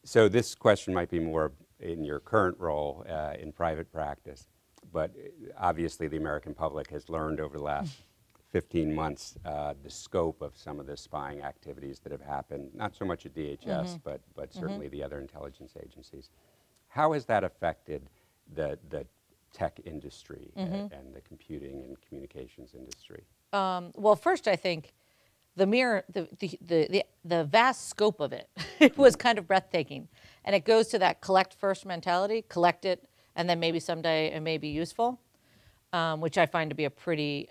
So this question might be more in your current role in private practice, but obviously the American public has learned over the last 15 months the scope of some of the spying activities that have happened, not so much at DHS, but certainly the other intelligence agencies. How has that affected the tech industry and the computing and communications industry? Well, first, I think the vast scope of it, it was kind of breathtaking. And it goes to that collect first mentality, collect it, and then maybe someday it may be useful, which I find to be a pretty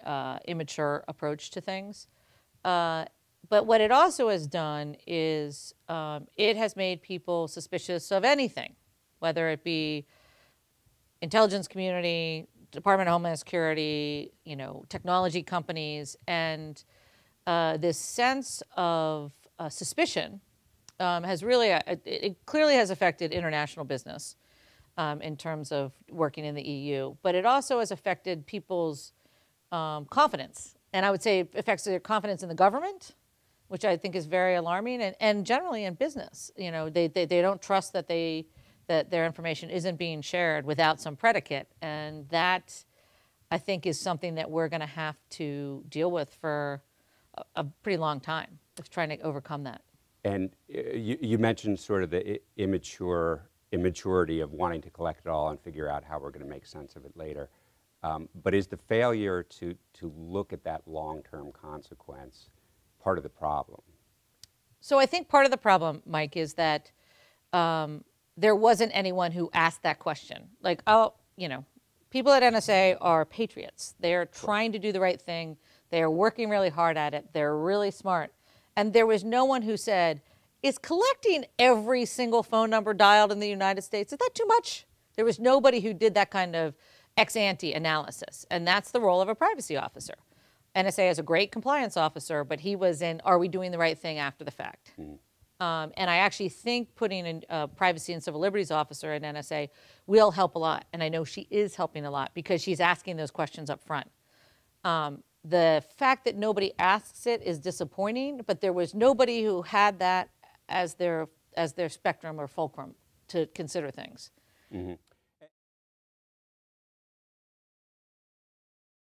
immature approach to things. But what it also has done is it has made people suspicious of anything, whether it be intelligence community, Department of Homeland Security, technology companies, and this sense of suspicion has really, it clearly has affected international business in terms of working in the EU, but it also has affected people's confidence. And I would say it affects their confidence in the government, which I think is very alarming, and generally in business. They don't trust that their information isn't being shared without some predicate. And that, I think, is something that we're going to have to deal with for a pretty long time, of trying to overcome that. And you mentioned sort of the immaturity of wanting to collect it all and figure out how we're going to make sense of it later. But is the failure to look at that long-term consequence part of the problem? So I think part of the problem, Mike, is that there wasn't anyone who asked that question. Like, people at NSA are patriots. They're trying to do the right thing. They are working really hard at it. They're really smart. And there was no one who said, is collecting every single phone number dialed in the United States, is that too much? There was nobody who did that kind of ex-ante analysis. And that's the role of a privacy officer. NSA is a great compliance officer, but he was in, are we doing the right thing after the fact? And I actually think putting a privacy and civil liberties officer at NSA will help a lot. And I know she is helping a lot because she's asking those questions up front. The fact that nobody asks it is disappointing, but there was nobody who had that as their spectrum or fulcrum to consider things.